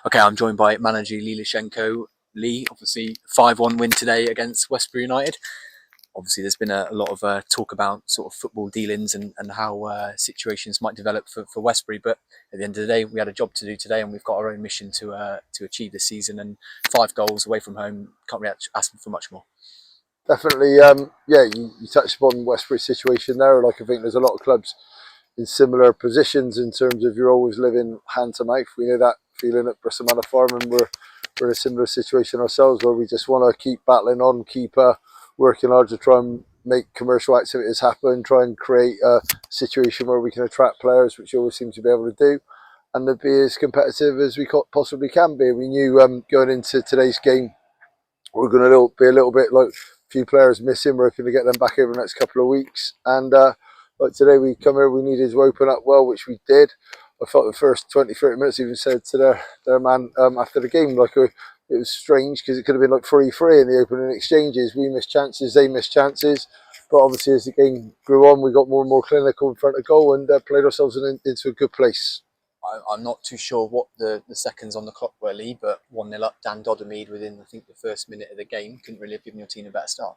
Okay, I'm joined by manager Lee Lashenko. Lee, obviously 5-1 win today against Westbury United. Obviously, there's been a lot of talk about sort of football dealings and how situations might develop for Westbury. But at the end of the day, we had a job to do today, and we've got our own mission to achieve this season. And 5 goals away from home, can't really ask for much more. Definitely, yeah, you touched upon Westbury's situation there. Like, I think there's a lot of clubs in similar positions in terms of you're always living hand to mouth. We know that feeling at Bristol Manor Farm, and we're in a similar situation ourselves where we just want to keep battling on, keep working hard to try and make commercial activities happen, try and create a situation where we can attract players, which we always seem to be able to do, and to be as competitive as we possibly can be. We knew going into today's game we're going to be a little bit like a few players missing. We're hoping to get them back over the next couple of weeks. And like today, we come here, we needed to open up well, which we did. I felt the first 20-30 minutes even said to their man after the game, like it was strange because it could have been like 3-3 in the opening exchanges. We missed chances, they missed chances. But obviously, as the game grew on, we got more and more clinical in front of goal and played ourselves into a good place. I'm not too sure what the seconds on the clock were, Lee, but 1-0 up, Dan Doddermead within, I think, the first minute of the game. Couldn't really have given your team a better start.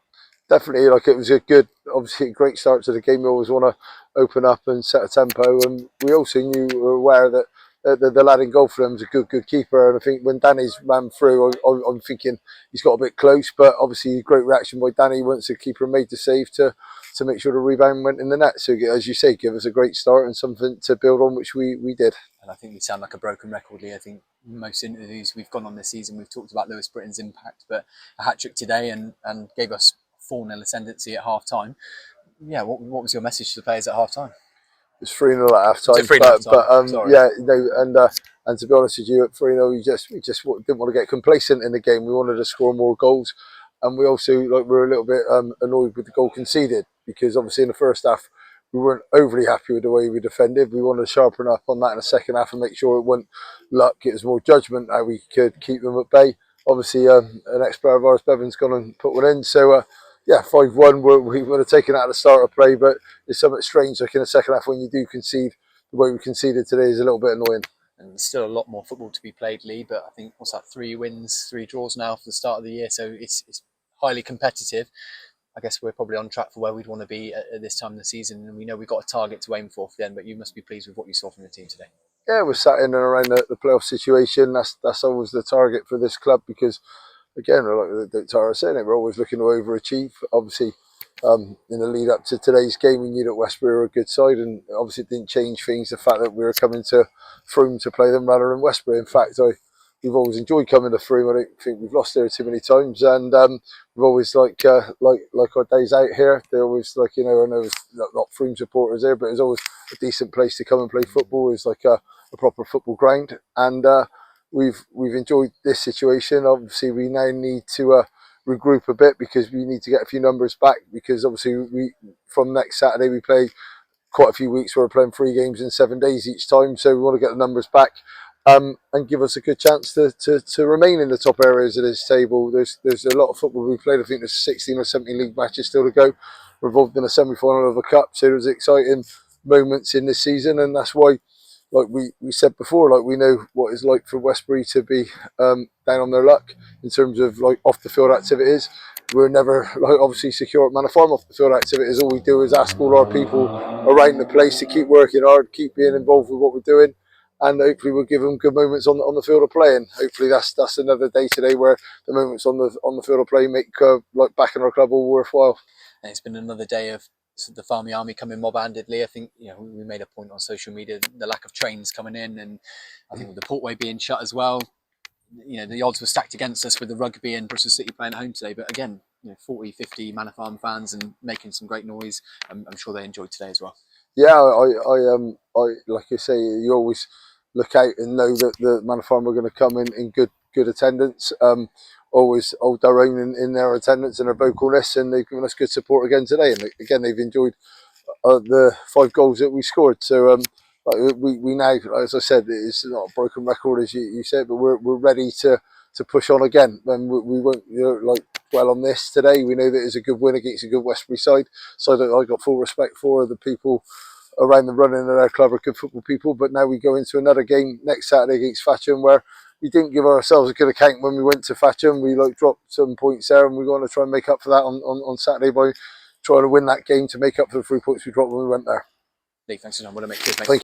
Definitely, like it was a good, obviously a great start to the game. We always want to open up and set a tempo, and we also were aware that the lad in goal for them is a good keeper. And I think when Danny's ran through, I'm thinking he's got a bit close, but obviously great reaction by Danny once the keeper made the save to make sure the rebound went in the net. So as you say, give us a great start and something to build on, which we did. And I think we sound like a broken record, Lee. I think most interviews we've gone on this season, we've talked about Lewis Britton's impact, but a hat-trick today and gave us 4-0 ascendancy at half-time. Yeah, what was your message to the players at half-time? It was 3-0 at half time, Sorry. Yeah, and to be honest with you, at 3-0, we just didn't want to get complacent in the game. We wanted to score more goals, and we also were a little bit annoyed with the goal conceded because obviously in the first half we weren't overly happy with the way we defended. We wanted to sharpen up on that in the second half and make sure it wasn't luck; it was more judgment how we could keep them at bay. Obviously, an ex-player of ours, Bevan's gone and put one in, so. Yeah, 5-1, we would have taken out the start of play, but it's something strange, like in the second half when you do concede, the way we conceded today is a little bit annoying. And there's still a lot more football to be played, Lee, but I think, what's that, 3 wins, 3 draws now for the start of the year, so it's highly competitive. I guess we're probably on track for where we'd want to be at this time of the season, and we know we've got a target to aim for the end, but you must be pleased with what you saw from the team today. Yeah, we're sat in and around the playoff situation. That's always the target for this club because, again, like Tara was saying, we're always looking to overachieve. Obviously, in the lead up to today's game, we knew that Westbury were a good side, and obviously it didn't change things. The fact that we were coming to Frome to play them rather than Westbury. In fact, we've always enjoyed coming to Frome. I don't think we've lost there too many times, and we've always like our days out here. They're always I know it's not Frome supporters there, but it's always a decent place to come and play football. It's like a proper football ground, and we've enjoyed this situation. Obviously, we now need to regroup a bit because we need to get a few numbers back. Because obviously, from next Saturday we play quite a few weeks. We're playing 3 games in 7 days each time, so we want to get the numbers back and give us a good chance to remain in the top areas of this table. There's a lot of football we played. I think there's 16 or 17 league matches still to go. We're involved in a semi-final of a cup, so there's exciting moments in this season, and that's why. Like we said before, like we know what it's like for Westbury to be down on their luck in terms of like off the field activities. We're never obviously secure at Manor Farm off the field activities. All we do is ask all our people around the place to keep working hard, keep being involved with what we're doing, and hopefully we'll give them good moments on the field of play. And hopefully that's another day today where the moments on the field of play make like back in our club all worthwhile. And it's been another day of the Farmy Army coming mob-handedly. I think we made a point on social media, the lack of trains coming in, and I think with the Portway being shut as well, the odds were stacked against us with the rugby and Bristol City playing at home today. But again, 40, 50 Manor Farm fans and making some great noise. I'm sure they enjoyed today as well. Yeah, I like you say, you always look out and know that the Manor Farm are going to come in good attendance. Always hold their own in their attendance and their vocalness, and they've given us good support again today. And again, they've enjoyed the 5 goals that we scored. So we now, as I said, it's not a broken record as you said, but we're ready to push on again. And we won't dwell on this today. We know that it's a good win against a good Westbury side. So that I got full respect for the people around the running of our club are good football people. But now we go into another game next Saturday against Thatcham where we didn't give ourselves a good account when we went to Thatcham. We dropped some points there, and we're going to try and make up for that on Saturday by trying to win that game to make up for the 3 points we dropped when we went there. Lee, thanks for your time. What a mate. Cheers, mate. Thank you.